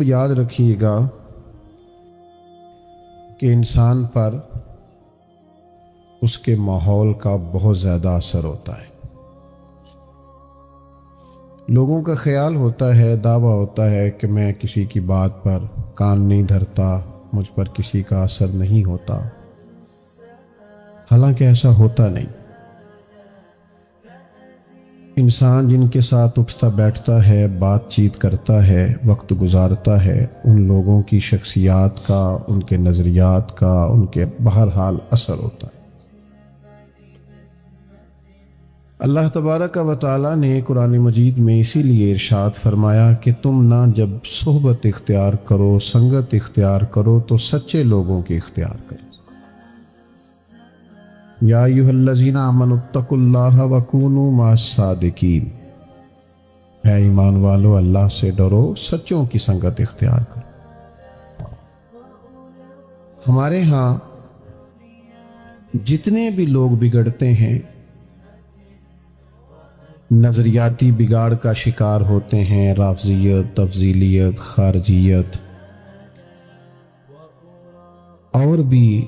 یاد رکھیے گا کہ انسان پر اس کے ماحول کا بہت زیادہ اثر ہوتا ہے۔ لوگوں کا خیال ہوتا ہے، دعویٰ ہوتا ہے کہ میں کسی کی بات پر کان نہیں دھرتا، مجھ پر کسی کا اثر نہیں ہوتا، حالانکہ ایسا ہوتا نہیں۔ انسان جن کے ساتھ اٹھتا بیٹھتا ہے، بات چیت کرتا ہے، وقت گزارتا ہے، ان لوگوں کی شخصیات کا، ان کے نظریات کا، ان کے بہرحال اثر ہوتا ہے۔ اللہ تبارک و تعالیٰ نے قرآن مجید میں اسی لیے ارشاد فرمایا کہ تم نہ جب صحبت اختیار کرو، سنگت اختیار کرو تو سچے لوگوں کی اختیار کرو۔ یا ایھا الذین آمنوا اتقوا اللہ وکونوا مع الصادقین، اے ایمان والو اللہ سے ڈرو، سچوں کی سنگت اختیار کرو۔ ہمارے ہاں جتنے بھی لوگ بگڑتے ہیں، نظریاتی بگاڑ کا شکار ہوتے ہیں، رافضیت، تفضیلیت، خارجیت، اور بھی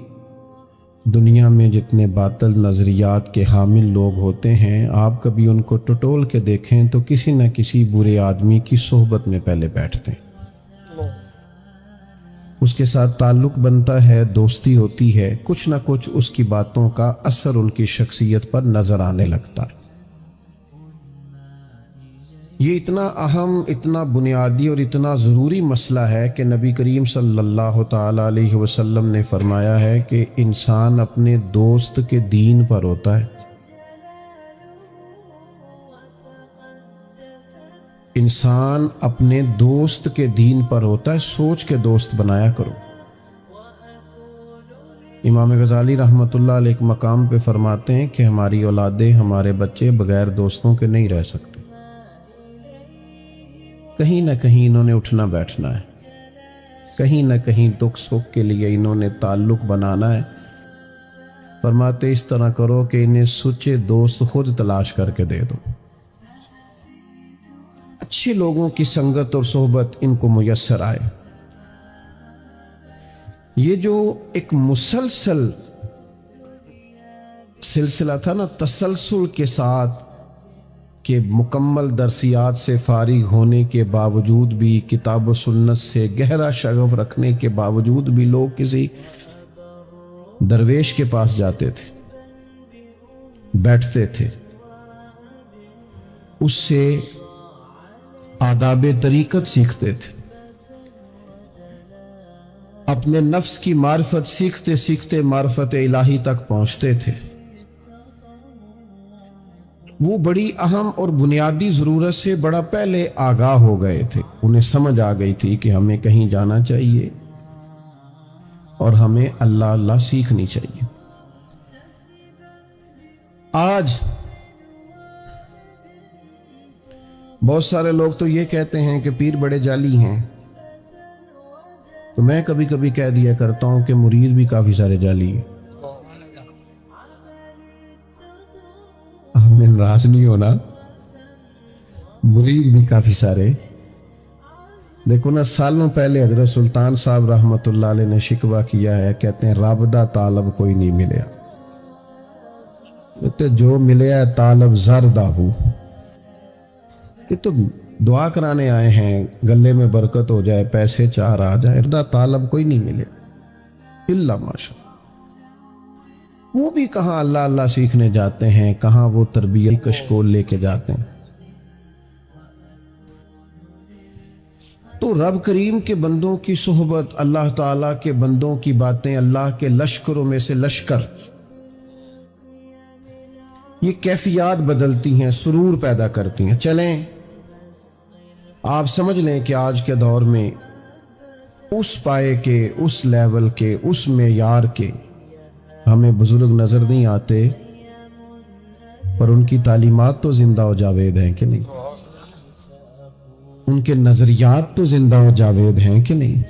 دنیا میں جتنے باطل نظریات کے حامل لوگ ہوتے ہیں، آپ کبھی ان کو ٹٹول کے دیکھیں تو کسی نہ کسی برے آدمی کی صحبت میں پہلے بیٹھتے ہیں، اس کے ساتھ تعلق بنتا ہے، دوستی ہوتی ہے، کچھ نہ کچھ اس کی باتوں کا اثر ان کی شخصیت پر نظر آنے لگتا ہے۔ یہ اتنا اہم، اتنا بنیادی اور اتنا ضروری مسئلہ ہے کہ نبی کریم صلی اللہ تعالی علیہ وسلم نے فرمایا ہے کہ انسان اپنے دوست کے دین پر ہوتا ہے۔ انسان اپنے دوست کے دین پر ہوتا ہے، سوچ کے دوست بنایا کرو۔ امام غزالی رحمۃ اللہ علیہ ایک مقام پہ فرماتے ہیں کہ ہماری اولادیں، ہمارے بچے بغیر دوستوں کے نہیں رہ سکتے، کہیں نہ کہیں انہوں نے اٹھنا بیٹھنا ہے، کہیں نہ کہیں دکھ سکھ کے لیے انہوں نے تعلق بنانا ہے۔ فرماتے اس طرح کرو کہ انہیں سچے دوست خود تلاش کر کے دے دو، اچھے لوگوں کی سنگت اور صحبت ان کو میسر آئے۔ یہ جو ایک مسلسل سلسلہ تھا نا، تسلسل کے ساتھ، کہ مکمل درسیات سے فارغ ہونے کے باوجود بھی، کتاب و سنت سے گہرا شغف رکھنے کے باوجود بھی لوگ کسی درویش کے پاس جاتے تھے، بیٹھتے تھے، اس سے آداب طریقت سیکھتے تھے، اپنے نفس کی معرفت سیکھتے سیکھتے معرفت الہی تک پہنچتے تھے۔ وہ بڑی اہم اور بنیادی ضرورت سے بڑا پہلے آگاہ ہو گئے تھے، انہیں سمجھ آ گئی تھی کہ ہمیں کہیں جانا چاہیے اور ہمیں اللہ اللہ سیکھنی چاہیے۔ آج بہت سارے لوگ تو یہ کہتے ہیں کہ پیر بڑے جعلی ہیں، تو میں کبھی کبھی کہہ دیا کرتا ہوں کہ مرید بھی کافی سارے جعلی ہیں۔ ہمیں ناراض نہیں ہونا، مرید بھی کافی سارے۔ دیکھو نا، سالوں پہلے حضرت سلطان صاحب رحمۃ اللہ علیہ نے شکوہ کیا ہے، کہتے ہیں رابدہ طالب کوئی نہیں ملیا، کہتے جو ملیا ہے طالب زردہ ہو، کہ تو دعا کرانے آئے ہیں، گلے میں برکت ہو جائے، پیسے چار آ جائے، رابدہ طالب کوئی نہیں ملے الا ماشاء۔ وہ بھی کہاں اللہ اللہ سیکھنے جاتے ہیں، کہاں وہ تربیت کشکول لے کے جاتے ہیں۔ تو رب کریم کے بندوں کی صحبت، اللہ تعالیٰ کے بندوں کی باتیں، اللہ کے لشکروں میں سے لشکر، یہ کیفیات بدلتی ہیں، سرور پیدا کرتی ہیں۔ چلیں آپ سمجھ لیں کہ آج کے دور میں اس پائے کے، اس لیول کے، اس معیار کے ہمیں بزرگ نظر نہیں آتے، پر ان کی تعلیمات تو زندہ و جاوید ہیں کہ نہیں؟ ان کے نظریات تو زندہ و جاوید ہیں کہ نہیں؟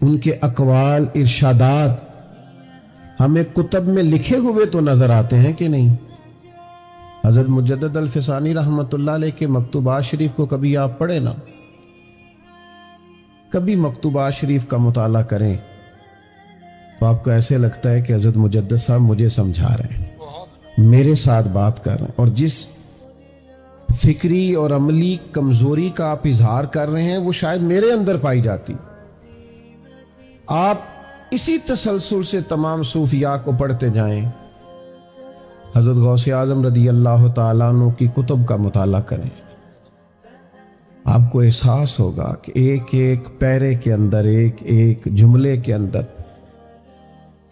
ان کے اقوال، ارشادات ہمیں کتب میں لکھے ہوئے تو نظر آتے ہیں کہ نہیں؟ حضرت مجدد الفسانی رحمۃ اللہ علیہ کے مکتوبات شریف کو کبھی آپ پڑھیں نا، کبھی مکتوبات شریف کا مطالعہ کریں تو آپ کو ایسے لگتا ہے کہ حضرت مجدد صاحب مجھے سمجھا رہے ہیں، میرے ساتھ بات کر رہے ہیں، اور جس فکری اور عملی کمزوری کا آپ اظہار کر رہے ہیں وہ شاید میرے اندر پائی جاتی۔ آپ اسی تسلسل سے تمام صوفیاء کو پڑھتے جائیں، حضرت غوث اعظم رضی اللہ تعالیٰ عنہ کی کتب کا مطالعہ کریں، آپ کو احساس ہوگا کہ ایک ایک پیرے کے اندر، ایک ایک جملے کے اندر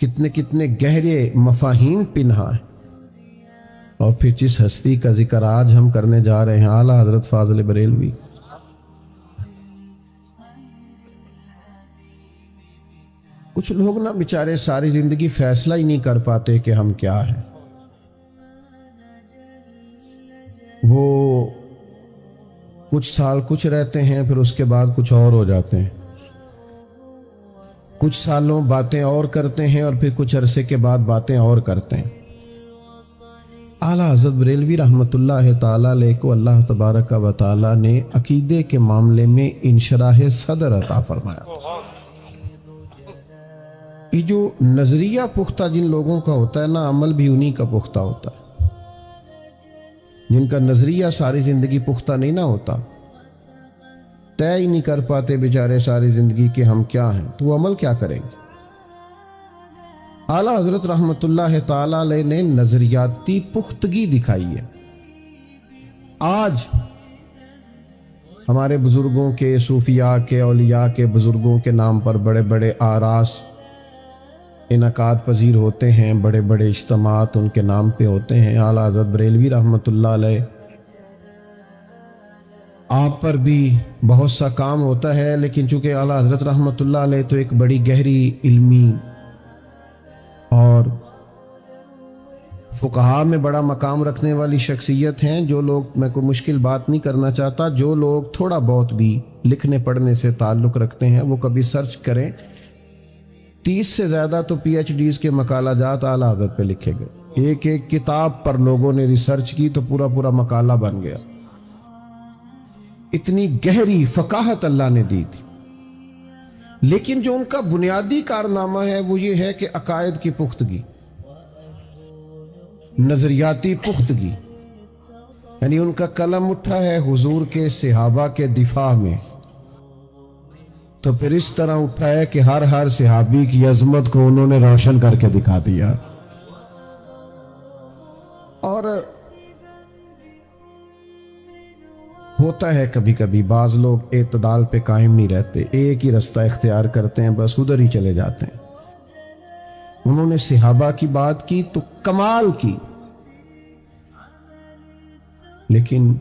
کتنے کتنے گہرے مفاہیم پنہا ہیں۔ اور پھر جس ہستی کا ذکر آج ہم کرنے جا رہے ہیں، اعلیٰ حضرت فاضل بریلوی، کچھ لوگ نا بیچارے ساری زندگی فیصلہ ہی نہیں کر پاتے کہ ہم کیا ہیں۔ وہ کچھ سال کچھ رہتے ہیں، پھر اس کے بعد کچھ اور ہو جاتے ہیں، کچھ سالوں باتیں اور کرتے ہیں، اور پھر کچھ عرصے کے بعد باتیں اور کرتے ہیں۔ اعلیٰ حضرت بریلوی رحمۃ اللہ تعالیٰ علیہ کو اللہ تبارک و تعالیٰ نے عقیدے کے معاملے میں انشراح صدر عطا فرمایا۔ یہ جو نظریہ پختہ جن لوگوں کا ہوتا ہے نا، عمل بھی انہی کا پختہ ہوتا ہے۔ جن کا نظریہ ساری زندگی پختہ نہیں نہ ہوتا، طے ہی نہیں کر پاتے بیچارے ساری زندگی کہ ہم کیا ہیں، تو وہ عمل کیا کریں گے؟ اعلیٰ حضرت رحمۃ اللہ تعالیٰ علیہ نے نظریاتی پختگی دکھائی ہے۔ آج ہمارے بزرگوں کے، صوفیاء کے، اولیاء کے بزرگوں کے نام پر بڑے بڑے آراس انعقاد پذیر ہوتے ہیں، بڑے بڑے اجتماعات ان کے نام پہ ہوتے ہیں۔ اعلیٰ حضرت بریلوی رحمۃ اللہ علیہ، آپ پر بھی بہت سا کام ہوتا ہے، لیکن چونکہ اعلیٰ حضرت رحمۃ اللہ علیہ تو ایک بڑی گہری علمی اور فقہاء میں بڑا مقام رکھنے والی شخصیت ہیں۔ جو لوگ، میں کوئی مشکل بات نہیں کرنا چاہتا، جو لوگ تھوڑا بہت بھی لکھنے پڑھنے سے تعلق رکھتے ہیں وہ کبھی سرچ کریں، 30 سے زیادہ تو پی ایچ ڈیز کے مقالہ جات اعلیٰ حضرت پہ لکھے گئے۔ ایک ایک کتاب پر لوگوں نے ریسرچ کی تو پورا پورا مقالہ بن گیا۔ اتنی گہری فقاہت اللہ نے دی تھی، لیکن جو ان کا بنیادی کارنامہ ہے وہ یہ ہے کہ عقائد کی پختگی، نظریاتی پختگی، یعنی ان کا قلم اٹھا ہے حضور کے صحابہ کے دفاع میں، تو پھر اس طرح اٹھا ہے کہ ہر صحابی کی عظمت کو انہوں نے روشن کر کے دکھا دیا۔ اور ہوتا ہے کبھی کبھی بعض لوگ اعتدال پہ قائم نہیں رہتے، ایک ہی رستہ اختیار کرتے ہیں، بس ادھر ہی چلے جاتے ہیں۔ انہوں نے صحابہ کی بات کی تو کمال کی، لیکن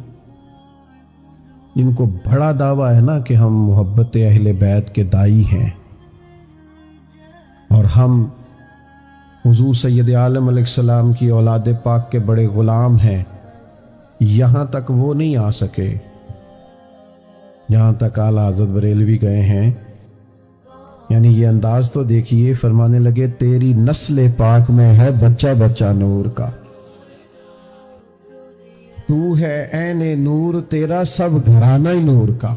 جن کو بڑا دعویٰ ہے نا کہ ہم محبت اہل بیت کے دائی ہیں اور ہم حضور سید عالم علیہ السلام کی اولاد پاک کے بڑے غلام ہیں، یہاں تک وہ نہیں آ سکے جہاں تک اعلیٰ حضرت بریلوی گئے ہیں۔ یعنی یہ انداز تو دیکھیے، فرمانے لگے تیری نسل پاک میں ہے بچہ بچہ نور کا، تو ہے عین نور، تیرا سب گھرانہ ہی نور کا۔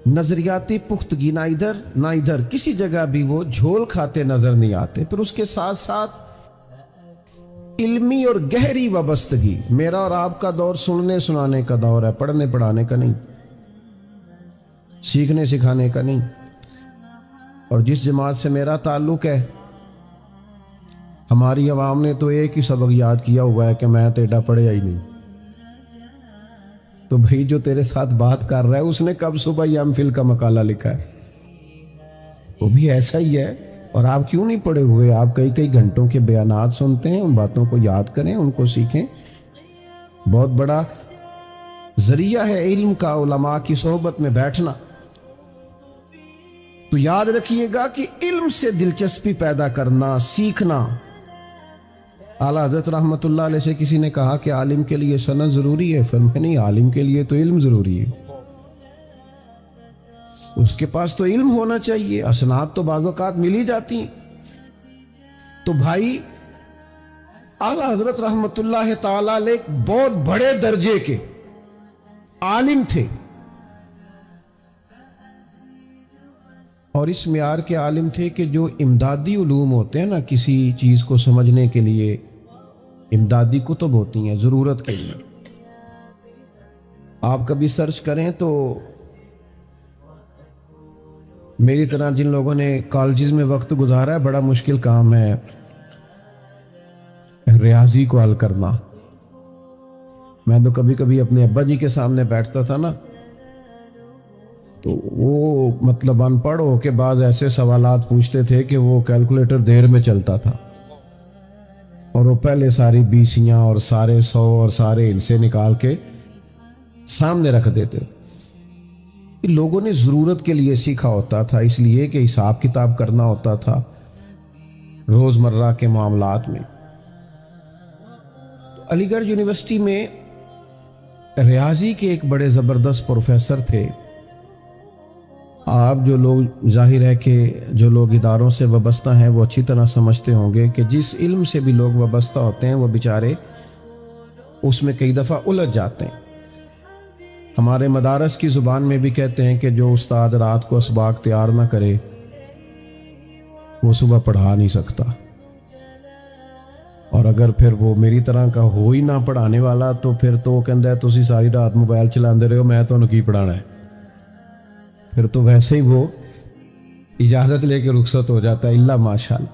نظریاتی پختگی، نہ ادھر نہ ادھر، کسی جگہ بھی وہ جھول کھاتے نظر نہیں آتے۔ پھر اس کے ساتھ ساتھ علمی اور گہری وابستگی۔ میرا اور آپ کا دور سننے سنانے کا دور ہے، پڑھنے پڑھانے کا نہیں، سیکھنے سکھانے کا نہیں۔ اور جس جماعت سے میرا تعلق ہے، ہماری عوام نے تو ایک ہی سبق یاد کیا ہوا ہے کہ میں تو ایڈا پڑھیا ہی نہیں۔ تو بھائی جو تیرے ساتھ بات کر رہا ہے اس نے کب صبح ایم فل کا مقالہ لکھا ہے؟ وہ بھی ایسا ہی ہے۔ اور آپ کیوں نہیں پڑھے ہوئے؟ آپ کئی کئی گھنٹوں کے بیانات سنتے ہیں، ان باتوں کو یاد کریں، ان کو سیکھیں۔ بہت بڑا ذریعہ ہے علم کا علماء کی صحبت میں بیٹھنا۔ تو یاد رکھیے گا کہ علم سے دلچسپی پیدا کرنا، سیکھنا۔ اعلیٰ حضرت رحمۃ اللہ علیہ سے کسی نے کہا کہ عالم کے لیے سند ضروری ہے؟ فرمایا نہیں، عالم کے لیے تو علم ضروری ہے، اس کے پاس تو علم ہونا چاہیے۔ اسناد تو بعض اوقات مل ہی جاتی ہیں۔ تو بھائی اعلیٰ حضرت رحمۃ اللہ تعالی علیہ بہت بڑے درجے کے عالم تھے، اور اس معیار کے عالم تھے کہ جو امدادی علوم ہوتے ہیں نا، کسی چیز کو سمجھنے کے لیے امدادی کتب ہوتی ہیں ضرورت کے لیے، آپ کبھی سرچ کریں تو میری طرح جن لوگوں نے کالجز میں وقت گزارا ہے، بڑا مشکل کام ہے ریاضی کو حل کرنا۔ میں تو کبھی کبھی اپنے ابا جی کے سامنے بیٹھتا تھا نا، تو وہ مطلب ان پڑھ ہو کے بعد ایسے سوالات پوچھتے تھے کہ وہ کیلکولیٹر دیر میں چلتا تھا، اور وہ پہلے ساری بیسیاں اور سارے سو اور سارے ہندسے نکال کے سامنے رکھ دیتے۔ لوگوں نے ضرورت کے لیے سیکھا ہوتا تھا، اس لیے کہ حساب کتاب کرنا ہوتا تھا روزمرہ کے معاملات میں۔ علی گڑھ یونیورسٹی میں ریاضی کے ایک بڑے زبردست پروفیسر تھے۔ آپ جو لوگ، ظاہر ہے کہ جو لوگ اداروں سے وابستہ ہیں وہ اچھی طرح سمجھتے ہوں گے کہ جس علم سے بھی لوگ وابستہ ہوتے ہیں وہ بیچارے اس میں کئی دفعہ الجھ جاتے ہیں۔ ہمارے مدارس کی زبان میں بھی کہتے ہیں کہ جو استاد رات کو اسباق تیار نہ کرے وہ صبح پڑھا نہیں سکتا، اور اگر پھر وہ میری طرح کا ہو ہی نہ پڑھانے والا تو پھر تو وہ کہندا ہے تسی ساری رات موبائل چلاندے رہو، میں تانوں کی پڑھانا ہے۔ پھر تو ویسے ہی وہ اجازت لے کے رخصت ہو جاتا ہے، الا ماشاءاللہ۔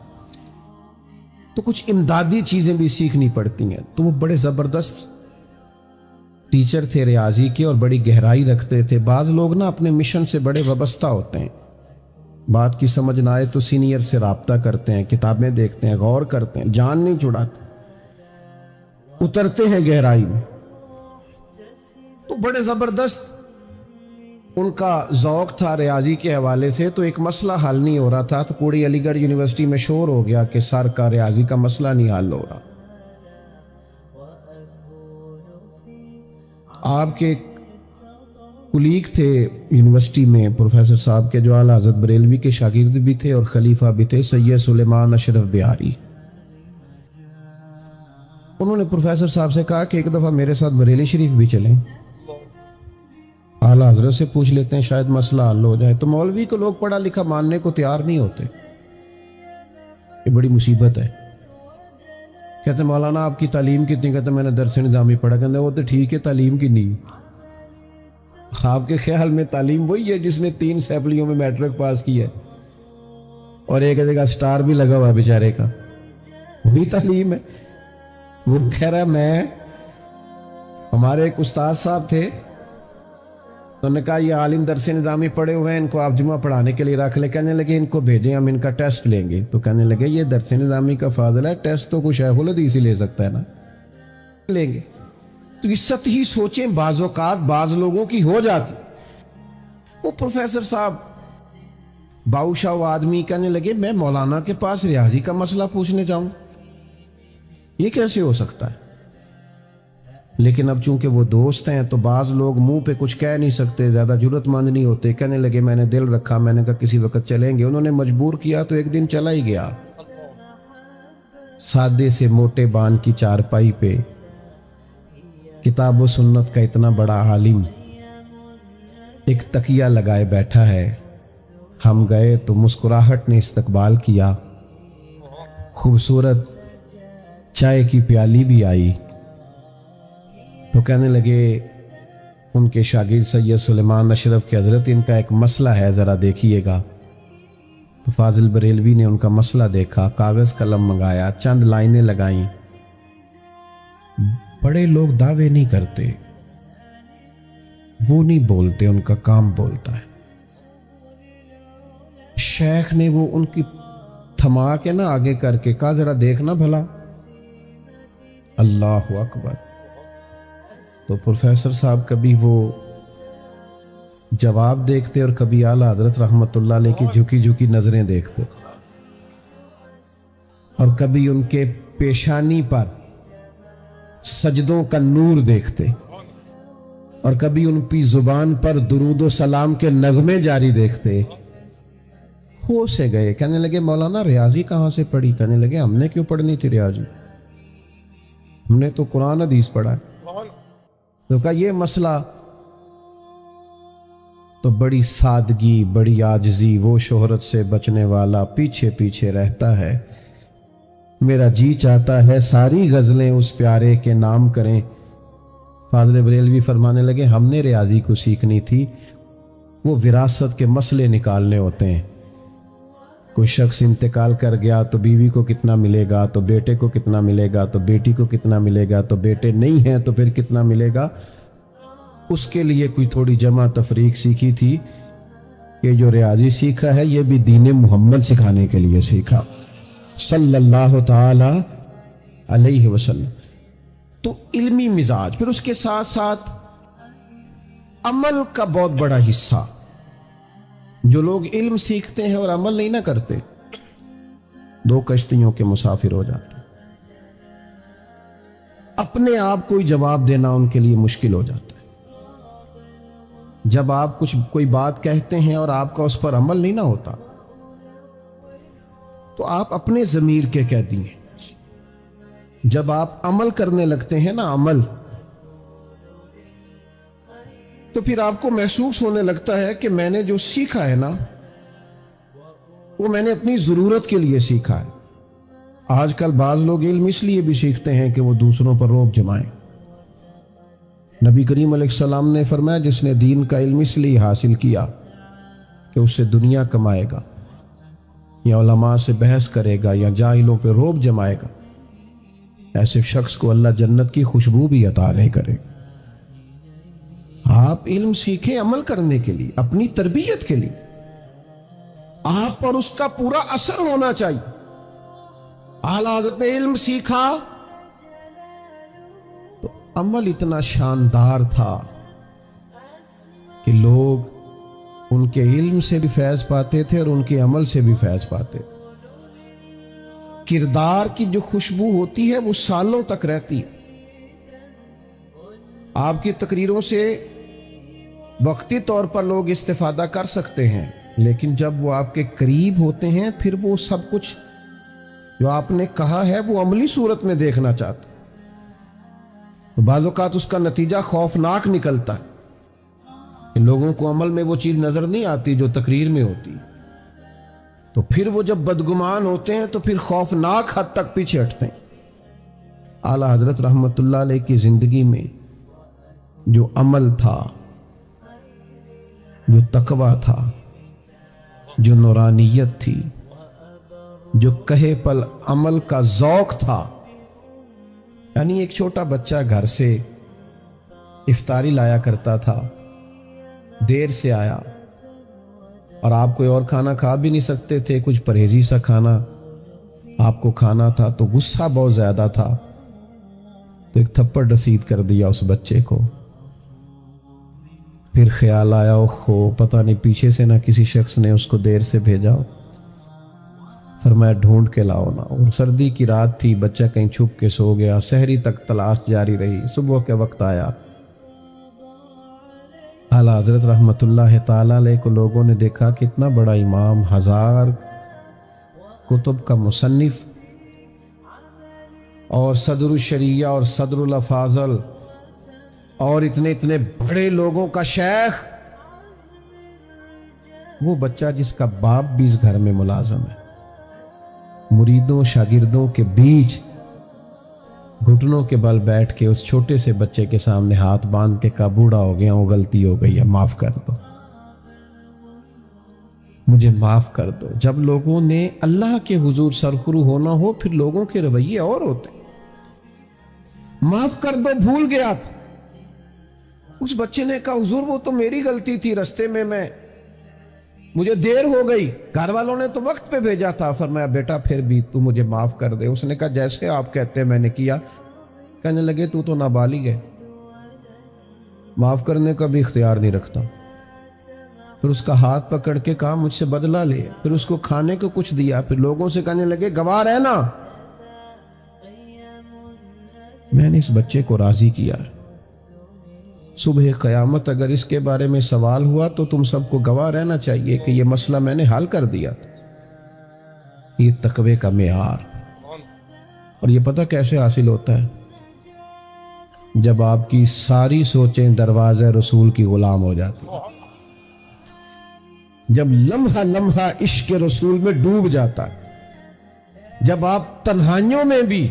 تو کچھ امدادی چیزیں بھی سیکھنی پڑتی ہیں۔ تو وہ بڑے زبردست ٹیچر تھے ریاضی کے اور بڑی گہرائی رکھتے تھے۔ بعض لوگ نا اپنے مشن سے بڑے وابستہ ہوتے ہیں، بات کی سمجھ نہ آئے تو سینئر سے رابطہ کرتے ہیں، کتابیں دیکھتے ہیں، غور کرتے ہیں، جان نہیں چھڑاتے، اترتے ہیں گہرائی میں۔ تو بڑے زبردست ان کا ذوق تھا ریاضی کے حوالے سے۔ تو ایک مسئلہ حل نہیں ہو رہا تھا تو پوری علی گڑھ یونیورسٹی میں شور ہو گیا کہ سر کا ریاضی کا مسئلہ نہیں حل ہو رہا۔ آپ کے کلیگ تھے یونیورسٹی میں پروفیسر صاحب کے، جو اعلیٰ حضرت بریلوی کے شاگرد بھی تھے اور خلیفہ بھی تھے، سید سلیمان اشرف بہاری۔ انہوں نے پروفیسر صاحب سے کہا کہ ایک دفعہ میرے ساتھ بریلی شریف بھی چلیں، اعلیٰ حضرت سے پوچھ لیتے ہیں، شاید مسئلہ حل ہو جائے۔ تو مولوی کو لوگ پڑھا لکھا ماننے کو تیار نہیں ہوتے، یہ بڑی مصیبت ہے۔ کہتے ہیں مولانا آپ کی تعلیم کتنی؟ کہتے ہیں میں نے درس نظامی پڑھا۔ کہتے ہیں وہ تو ٹھیک ہے، تعلیم کی نہیں۔ آپ کے خیال میں تعلیم وہی ہے جس نے 3 سیپلیوں میں میٹرک پاس کی ہے اور ایک جگہ سٹار بھی لگا ہوا ہے بیچارے کا، وہی تعلیم ہے؟ وہ کہہ رہا میں، ہمارے ایک استاد صاحب تھے، انہوں نے کہا یہ عالم درس نظامی پڑھے ہوئے ہیں، ان کو آپ جمعہ پڑھانے کے لیے رکھ لیں۔ کہنے لگے ان کو بھیجیں، ہم ان کا ٹیسٹ لیں گے۔ تو کہنے لگے یہ درس نظامی کا فاضل ہے، ٹیسٹ تو کچھ شیخ الحدیث ہی لے سکتا ہے نا، لیں گے۔ تو یہ سطحی سوچیں بعض اوقات بعض لوگوں کی ہو جاتی۔ وہ پروفیسر صاحب باؤشاہ آدمی کہنے لگے میں مولانا کے پاس ریاضی کا مسئلہ پوچھنے جاؤں، یہ کیسے ہو سکتا ہے؟ لیکن اب چونکہ وہ دوست ہیں تو بعض لوگ منہ پہ کچھ کہہ نہیں سکتے، زیادہ جرأت مند نہیں ہوتے۔ کہنے لگے میں نے دل رکھا، میں نے کہا کسی وقت چلیں گے۔ انہوں نے مجبور کیا تو ایک دن چلا ہی گیا۔ سادے سے موٹے بان کی چارپائی پہ کتاب و سنت کا اتنا بڑا عالم ایک تکیہ لگائے بیٹھا ہے۔ ہم گئے تو مسکراہٹ نے استقبال کیا، خوبصورت چائے کی پیالی بھی آئی۔ تو کہنے لگے ان کے شاگرد سید سلیمان اشرف کے، حضرت ان کا ایک مسئلہ ہے، ذرا دیکھیے گا۔ تو فاضل بریلوی نے ان کا مسئلہ دیکھا، کاغذ قلم منگایا، چند لائنیں لگائیں۔ بڑے لوگ دعوے نہیں کرتے، وہ نہیں بولتے، ان کا کام بولتا ہے۔ شیخ نے وہ ان کی تھما کے نہ آگے کر کے کہا ذرا دیکھنا بھلا۔ اللہ اکبر۔ تو پروفیسر صاحب کبھی وہ جواب دیکھتے اور کبھی اعلیٰ حضرت رحمت اللہ علیہ کی جھکی جھکی نظریں دیکھتے، اور کبھی ان کے پیشانی پر سجدوں کا نور دیکھتے، اور کبھی ان کی زبان پر درود و سلام کے نغمے جاری دیکھتے۔ ہو سے گئے، کہنے لگے مولانا ریاضی کہاں سے پڑھی؟ کہنے لگے ہم نے کیوں پڑھنی تھی ریاضی، ہم نے تو قرآن حدیث پڑھا ہے۔ تو کہا یہ مسئلہ تو بڑی سادگی، بڑی عاجزی، وہ شہرت سے بچنے والا پیچھے پیچھے رہتا ہے۔ میرا جی چاہتا ہے ساری غزلیں اس پیارے کے نام کریں۔ فاضل بریلوی فرمانے لگے ہم نے ریاضی کو سیکھنی تھی، وہ وراثت کے مسئلے نکالنے ہوتے ہیں۔ کوئی شخص انتقال کر گیا تو بیوی کو کتنا ملے گا، تو بیٹے کو کتنا ملے گا، تو بیٹی کو کتنا ملے گا، تو بیٹے نہیں ہیں تو پھر کتنا ملے گا۔ اس کے لیے کوئی تھوڑی جمع تفریق سیکھی تھی کہ جو ریاضی سیکھا ہے یہ بھی دین محمد سکھانے کے لیے سیکھا صلی اللہ تعالی علیہ وسلم۔ تو علمی مزاج، پھر اس کے ساتھ ساتھ عمل کا بہت بڑا حصہ۔ جو لوگ علم سیکھتے ہیں اور عمل نہیں نہ کرتے، دو کشتیوں کے مسافر ہو جاتے ہیں۔ اپنے آپ کو ہی جواب دینا ان کے لیے مشکل ہو جاتا ہے۔ جب آپ کوئی بات کہتے ہیں اور آپ کا اس پر عمل نہیں نہ ہوتا تو آپ اپنے ضمیر کے قیدی ہیں۔ جب آپ عمل کرنے لگتے ہیں نا، عمل، تو پھر آپ کو محسوس ہونے لگتا ہے کہ میں نے جو سیکھا ہے نا وہ میں نے اپنی ضرورت کے لیے سیکھا ہے۔ آج کل بعض لوگ علم اس لیے بھی سیکھتے ہیں کہ وہ دوسروں پر رعب جمائیں۔ نبی کریم علیہ السلام نے فرمایا جس نے دین کا علم اس لیے حاصل کیا کہ اس سے دنیا کمائے گا، یا علماء سے بحث کرے گا، یا جاہلوں پہ رعب جمائے گا، ایسے شخص کو اللہ جنت کی خوشبو بھی عطا نہیں کرے گا۔ آپ علم سیکھیں عمل کرنے کے لیے، اپنی تربیت کے لیے، آپ پر اس کا پورا اثر ہونا چاہیے۔ اعلیٰ حضرت نے علم سیکھا تو عمل اتنا شاندار تھا کہ لوگ ان کے علم سے بھی فیض پاتے تھے اور ان کے عمل سے بھی فیض پاتے تھے۔ کردار کی جو خوشبو ہوتی ہے وہ سالوں تک رہتی ہے۔ آپ کی تقریروں سے وقتی طور پر لوگ استفادہ کر سکتے ہیں، لیکن جب وہ آپ کے قریب ہوتے ہیں پھر وہ سب کچھ جو آپ نے کہا ہے وہ عملی صورت میں دیکھنا چاہتے ہیں۔ تو بعض اوقات اس کا نتیجہ خوفناک نکلتا ہے کہ لوگوں کو عمل میں وہ چیز نظر نہیں آتی جو تقریر میں ہوتی، تو پھر وہ جب بدگمان ہوتے ہیں تو پھر خوفناک حد تک پیچھے ہٹتے ہیں۔ اعلیٰ حضرت رحمت اللہ علیہ کی زندگی میں جو عمل تھا، جو تقویٰ تھا، جو نورانیت تھی، جو کہے پل عمل کا ذوق تھا، یعنی ایک چھوٹا بچہ گھر سے افطاری لایا کرتا تھا، دیر سے آیا اور آپ کوئی اور کھانا کھا بھی نہیں سکتے تھے، کچھ پرہیزی سا کھانا آپ کو کھانا تھا، تو غصہ بہت زیادہ تھا، تو ایک تھپڑ رسید کر دیا اس بچے کو۔ پھر خیال آیا اوہو پتہ نہیں پیچھے سے نہ کسی شخص نے اس کو دیر سے بھیجا ہو، فرمایا ڈھونڈ کے لاؤ نا۔ اور سردی کی رات تھی، بچہ کہیں چھپ کے سو گیا، سحری تک تلاش جاری رہی، صبح کے وقت آیا۔ اعلیٰ حضرت رحمت اللہ تعالیٰ علیہ کو لوگوں نے دیکھا کہ اتنا بڑا امام، 1000 کتب کا مصنف اور صدر الشریعہ اور صدر الافاضل اور اتنے بڑے لوگوں کا شیخ، وہ بچہ جس کا باپ بھی اس گھر میں ملازم ہے، مریدوں شاگردوں کے بیچ گھٹنوں کے بل بیٹھ کے اس چھوٹے سے بچے کے سامنے ہاتھ باندھ کے کہا بوڑھا ہو گیا ہوں، غلطی ہو گئی ہے، معاف کر دو، مجھے معاف کر دو۔ جب لوگوں نے اللہ کے حضور سرخرو ہونا ہو پھر لوگوں کے رویے اور ہوتے ہیں۔ معاف کر دو، بھول گیا تھا۔ اس بچے نے کہا حضور وہ تو میری غلطی تھی، رستے میں مجھے دیر ہو گئی، گھر والوں نے تو وقت پہ بھیجا تھا۔ فرمایا بیٹا پھر بھی تو مجھے معاف کر دے۔ اس نے کہا جیسے آپ کہتے ہیں میں نے کیا۔ کہنے لگے تو نابالغ ہے، معاف کرنے کا بھی اختیار نہیں رکھتا۔ پھر اس کا ہاتھ پکڑ کے کہا مجھ سے بدلہ لے، پھر اس کو کھانے کو کچھ دیا، پھر لوگوں سے کہنے لگے گواہ رہنا میں نے اس بچے کو راضی کیا ہے، صبح قیامت اگر اس کے بارے میں سوال ہوا تو تم سب کو گواہ رہنا چاہیے کہ یہ مسئلہ میں نے حل کر دیا تھا۔ یہ تقوی کا معیار، اور یہ پتہ کیسے حاصل ہوتا ہے؟ جب آپ کی ساری سوچیں دروازے رسول کی غلام ہو جاتی ہیں۔ جب لمحہ لمحہ عشق رسول میں ڈوب جاتا ہے، جب آپ تنہائیوں میں بھی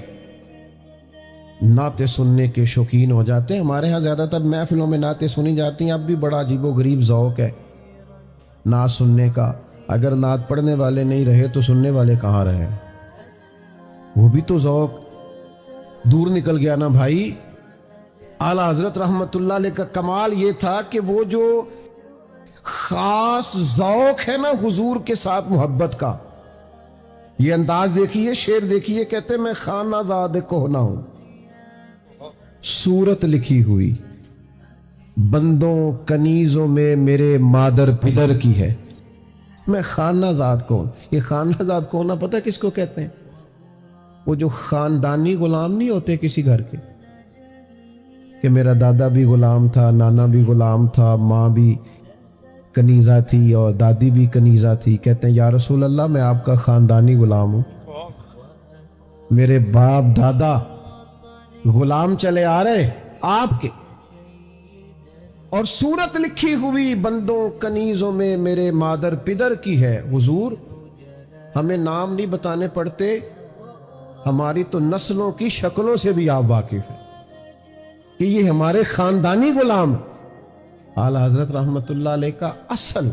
نعتیں سننے کے شوقین ہو جاتے ہیں. ہمارے ہاں زیادہ تر محفلوں میں نعتیں سنی جاتی ہیں. اب بھی بڑا عجیب و غریب ذوق ہے نعت سننے کا. اگر نعت پڑھنے والے نہیں رہے تو سننے والے کہاں رہے؟ وہ بھی تو ذوق دور نکل گیا نا بھائی. اعلیٰ حضرت رحمت اللہ علیہ کا کمال یہ تھا کہ وہ جو خاص ذوق ہے نا حضور کے ساتھ محبت کا، یہ انداز دیکھیے، شعر دیکھیے، کہتے میں خانہ زاد کہنا ہوں، صورت لکھی ہوئی بندوں کنیزوں میں میرے مادر پدر کی ہے. میں خانہ زاد کون؟ یہ خانہ زاد کون پتہ کس کو کہتے ہیں؟ وہ جو خاندانی غلام نہیں ہوتے کسی گھر کے، کہ میرا دادا بھی غلام تھا، نانا بھی غلام تھا، ماں بھی کنیزہ تھی اور دادی بھی کنیزہ تھی. کہتے ہیں یا رسول اللہ میں آپ کا خاندانی غلام ہوں، میرے باپ دادا غلام چلے آ رہے آپ کے، اور صورت لکھی ہوئی بندوں کنیزوں میں میرے مادر پدر کی ہے. حضور ہمیں نام نہیں بتانے پڑتے، ہماری تو نسلوں کی شکلوں سے بھی آپ واقف ہیں کہ یہ ہمارے خاندانی غلام. اعلیٰ حضرت رحمت اللہ علیہ کا اصل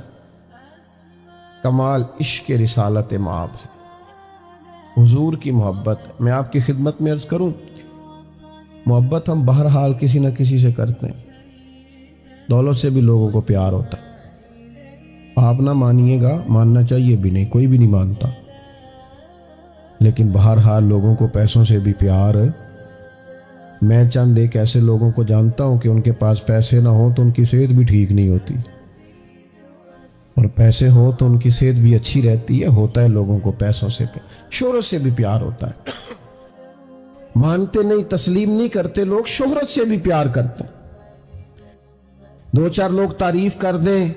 کمال عشق رسالت مآب ہے، حضور کی محبت. میں آپ کی خدمت میں عرض کروں، محبت ہم بہرحال کسی نہ کسی سے کرتے ہیں. دولت سے بھی لوگوں کو پیار ہوتا ہے، آپ نہ مانیے گا، ماننا چاہیے بھی نہیں، کوئی بھی نہیں مانتا، لیکن بہرحال لوگوں کو پیسوں سے بھی پیار ہے. میں چند ایک ایسے لوگوں کو جانتا ہوں کہ ان کے پاس پیسے نہ ہوں تو ان کی صحت بھی ٹھیک نہیں ہوتی، اور پیسے ہو تو ان کی صحت بھی اچھی رہتی ہے. ہوتا ہے لوگوں کو پیسوں سے شہرت سے بھی پیار ہوتا ہے. مانتے نہیں، تسلیم نہیں کرتے لوگ، شہرت سے بھی پیار کرتے ہیں. دو چار لوگ تعریف کر دیں،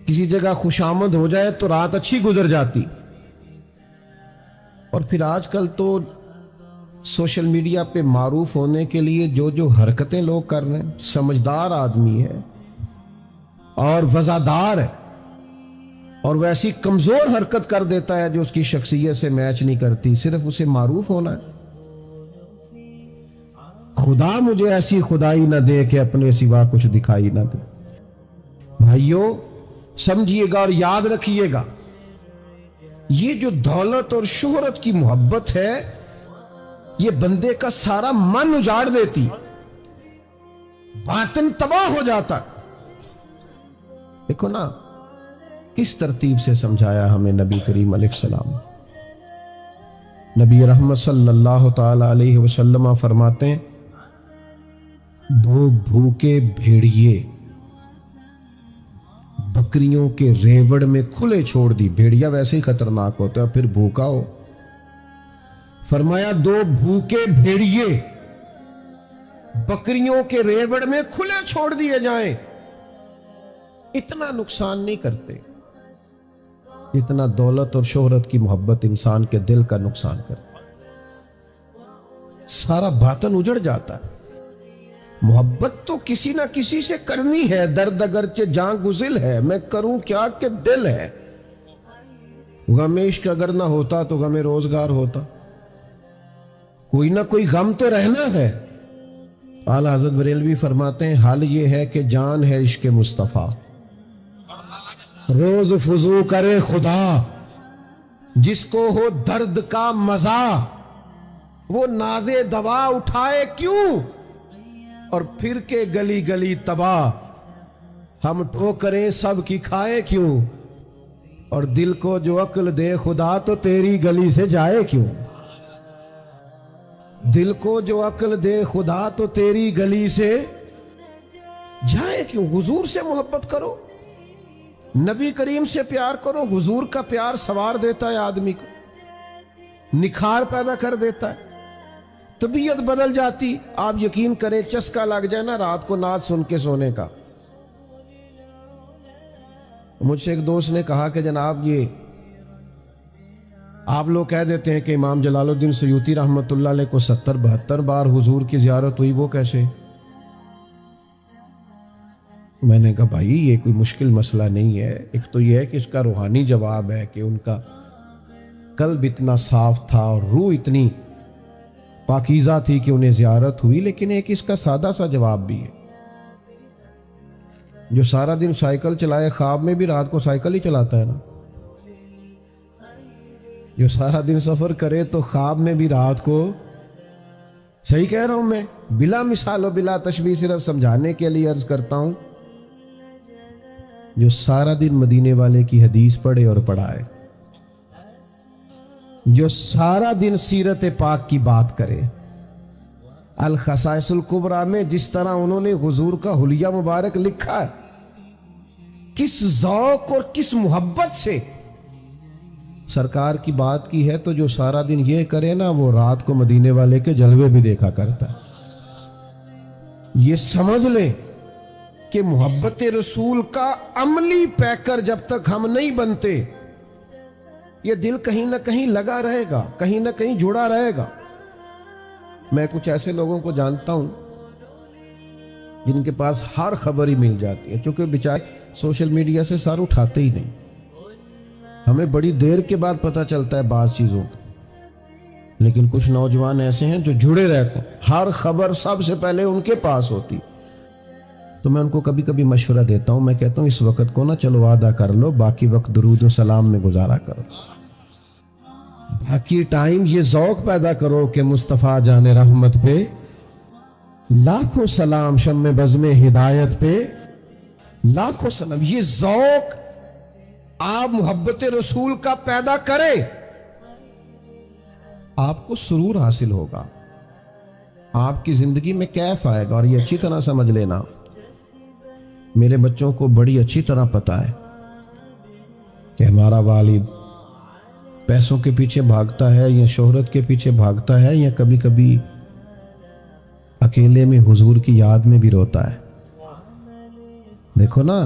کسی جگہ خوشامد ہو جائے تو رات اچھی گزر جاتی. اور پھر آج کل تو سوشل میڈیا پہ معروف ہونے کے لیے جو حرکتیں لوگ کر رہے ہیں، سمجھدار آدمی ہے اور وزادار ہے، اور ویسی کمزور حرکت کر دیتا ہے جو اس کی شخصیت سے میچ نہیں کرتی، صرف اسے معروف ہونا ہے. خدا مجھے ایسی خدائی نہ دے کہ اپنے سوا کچھ دکھائی نہ دے. بھائیو سمجھیے گا اور یاد رکھیے گا، یہ جو دولت اور شہرت کی محبت ہے یہ بندے کا سارا من اجاڑ دیتی، باطن تباہ ہو جاتا. دیکھو نا کس ترتیب سے سمجھایا ہمیں نبی کریم علیہ السلام. نبی رحمت صلی اللہ تعالی علیہ وسلم فرماتے ہیں، دو بھوکے بھیڑیے بکریوں کے ریوڑ میں کھلے چھوڑ دی. بھیڑیا ویسے ہی خطرناک ہوتا ہے، پھر بھوکا ہو. فرمایا دو بھوکے بھیڑیے بکریوں کے ریوڑ میں کھلے چھوڑ دیے جائیں، اتنا نقصان نہیں کرتے اتنا دولت اور شہرت کی محبت انسان کے دل کا نقصان کرتی. سارا باطن اجڑ جاتا ہے. محبت تو کسی نہ کسی سے کرنی ہے، درد اگرچہ جاں گزل ہے، میں کروں کیا کہ دل ہے. غم عشق اگر نہ ہوتا تو غم روزگار ہوتا. کوئی نہ کوئی غم تو رہنا ہے. اعلیٰ حضرت بریلوی فرماتے ہیں، حال یہ ہے کہ جان ہے عشق مصطفیٰ، روز فضو کرے خدا، جس کو ہو درد کا مزہ وہ نازے دوا اٹھائے کیوں، اور پھر کے گلی گلی تباہ ہم ٹھوکریں سب کی کھائے کیوں، اور دل کو جو عقل دے خدا تو تیری گلی سے جائے کیوں. دل کو جو عقل دے خدا تو تیری گلی سے جائے کیوں. حضور سے محبت کرو، نبی کریم سے پیار کرو. حضور کا پیار سوار دیتا ہے آدمی کو، نکھار پیدا کر دیتا ہے، طبیعت بدل جاتی. آپ یقین کریں چسکا لگ جائے نا رات کو نعت سن کے سونے کا. مجھ سے ایک دوست نے کہا کہ جناب یہ آپ لوگ کہہ دیتے ہیں کہ امام جلال الدین سیوطی رحمت اللہ علیہ کو 70-72 بار حضور کی زیارت ہوئی، وہ کیسے؟ میں نے کہا بھائی یہ کوئی مشکل مسئلہ نہیں ہے، ایک تو یہ ہے کہ اس کا روحانی جواب ہے کہ ان کا قلب اتنا صاف تھا اور روح اتنی پاکیزہ تھی کہ انہیں زیارت ہوئی، لیکن ایک اس کا سادہ سا جواب بھی ہے۔ جو سارا دن سائیکل چلائے خواب میں بھی رات کو سائیکل ہی چلاتا ہے نا، جو سارا دن سفر کرے تو خواب میں بھی رات کو، صحیح کہہ رہا ہوں میں، بلا مثال و بلا تشبیہ، صرف سمجھانے کے لیے عرض کرتا ہوں، جو سارا دن مدینے والے کی حدیث پڑھے اور پڑھائے، جو سارا دن سیرت پاک کی بات کرے، الخصائص الکبریٰ میں جس طرح انہوں نے حضور کا حلیہ مبارک لکھا ہے، کس ذوق اور کس محبت سے سرکار کی بات کی ہے، تو جو سارا دن یہ کرے نا وہ رات کو مدینے والے کے جلوے بھی دیکھا کرتا ہے۔ یہ سمجھ لیں کہ محبت رسول کا عملی پیکر جب تک ہم نہیں بنتے، یہ دل کہیں نہ کہیں لگا رہے گا، کہیں نہ کہیں جڑا رہے گا۔ میں کچھ ایسے لوگوں کو جانتا ہوں جن کے پاس ہر خبر ہی مل جاتی ہے، چونکہ بیچارے سوشل میڈیا سے سر اٹھاتے ہی نہیں، ہمیں بڑی دیر کے بعد پتہ چلتا ہے بعض چیزوں کا، لیکن کچھ نوجوان ایسے ہیں جو جڑے رہتے ہیں، ہر خبر سب سے پہلے ان کے پاس ہوتی۔ تو میں ان کو کبھی کبھی مشورہ دیتا ہوں، میں کہتا ہوں اس وقت کو نا چلو آدھا کر لو، باقی وقت درود و سلام میں گزارا کرو، باقی ٹائم یہ ذوق پیدا کرو کہ مصطفیٰ جان رحمت پہ لاکھوں سلام، شمع بزم ہدایت پہ لاکھوں سلام۔ یہ ذوق آپ محبت رسول کا پیدا کرے، آپ کو سرور حاصل ہوگا، آپ کی زندگی میں کیف آئے گا۔ اور یہ اچھی طرح سمجھ لینا، میرے بچوں کو بڑی اچھی طرح پتا ہے کہ ہمارا والد پیسوں کے پیچھے بھاگتا ہے یا شہرت کے پیچھے بھاگتا ہے یا کبھی کبھی اکیلے میں حضور کی یاد میں بھی روتا ہے۔ دیکھو نا،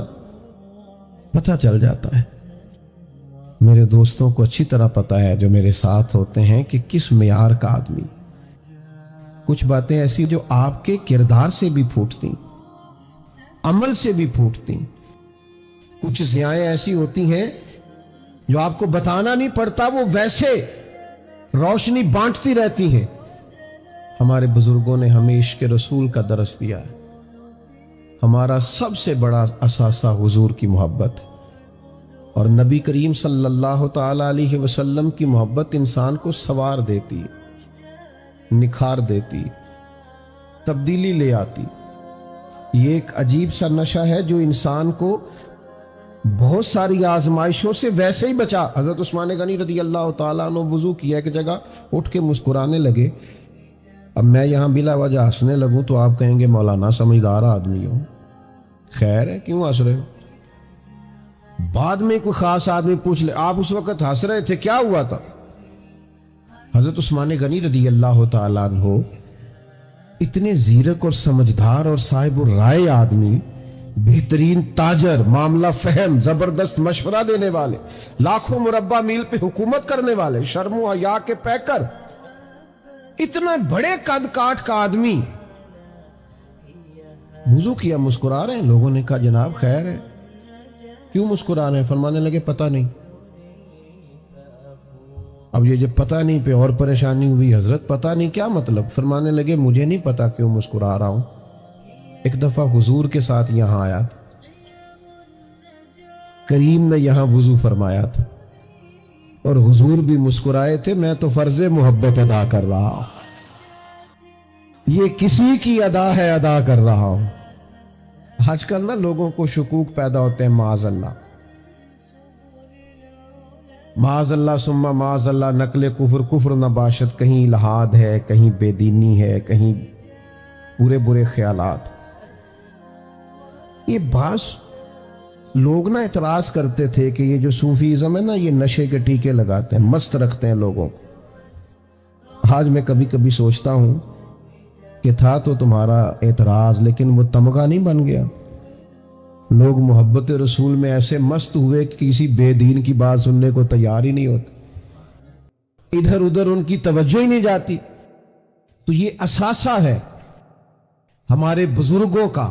پتہ چل جاتا ہے۔ میرے دوستوں کو اچھی طرح پتا ہے جو میرے ساتھ ہوتے ہیں کہ کس معیار کا آدمی۔ کچھ باتیں ایسی جو آپ کے کردار سے بھی پھوٹتی، عمل سے بھی پھوٹتی، کچھ ضیائیں ایسی ہوتی ہیں جو آپ کو بتانا نہیں پڑتا، وہ ویسے روشنی بانٹتی رہتی ہیں۔ ہمارے بزرگوں نے ہمیں عشق رسول کا درس دیا ہے۔ ہمارا سب سے بڑا اثاثہ حضور کی محبت ہے، اور نبی کریم صلی اللہ تعالی علیہ وسلم کی محبت انسان کو سنوار دیتی، نکھار دیتی، تبدیلی لے آتی۔ یہ ایک عجیب سا نشہ ہے جو انسان کو بہت ساری آزمائشوں سے ویسے ہی بچا۔ حضرت عثمان غنی رضی اللہ تعالیٰ عنہ وضو کیا ایک جگہ، اٹھ کے مسکرانے لگے۔ اب میں یہاں بلا وجہ ہنسنے لگوں تو آپ کہیں گے مولانا سمجھدار آدمی ہو، خیر ہے کیوں ہنس رہے ہو؟ بعد میں کوئی خاص آدمی پوچھ لے آپ اس وقت ہنس رہے تھے، کیا ہوا تھا؟ حضرت عثمان غنی رضی اللہ تعالیٰ عنہ اتنے زیرک اور سمجھدار اور صاحب الرائے آدمی، بہترین تاجر، معاملہ فہم، زبردست مشورہ دینے والے، لاکھوں مربع میل پہ حکومت کرنے والے، شرم و حیا کے پیکر، اتنا بڑے قد کاٹ کا آدمی وضو کیا، مسکرا رہے ہیں۔ لوگوں نے کہا جناب خیر ہے، کیوں مسکرا رہے ہیں؟ فرمانے لگے پتہ نہیں۔ اب یہ جب پتہ نہیں پہ اور پریشانی ہوئی، حضرت پتہ نہیں کیا مطلب؟ فرمانے لگے مجھے نہیں پتا کیوں مسکرا رہا ہوں۔ ایک دفعہ حضور کے ساتھ یہاں آیا تھا، کریم نے یہاں وضو فرمایا تھا اور حضور بھی مسکرائے تھے، میں تو فرض محبت ادا کر رہا ہوں، یہ کسی کی ادا ہے ادا کر رہا ہوں۔ آج کل نا لوگوں کو شکوک پیدا ہوتے ہیں، معاذ اللہ معاذ اللہ ثم معاذ اللہ، نقل کفر، کفر نباشت، کہیں الحاد ہے، کہیں بے دینی ہے، کہیں برے برے خیالات۔ یہ بعض لوگ نا اعتراض کرتے تھے کہ یہ جو صوفیزم ہے نا، یہ نشے کے ٹیکے لگاتے ہیں، مست رکھتے ہیں لوگوں کو۔ آج میں کبھی کبھی سوچتا ہوں کہ تھا تو تمہارا اعتراض، لیکن وہ تمغہ نہیں بن گیا۔ لوگ محبت رسول میں ایسے مست ہوئے کہ کسی بے دین کی بات سننے کو تیار ہی نہیں ہوتے، ادھر ادھر ان کی توجہ ہی نہیں جاتی۔ تو یہ اثاثہ ہے ہمارے بزرگوں کا،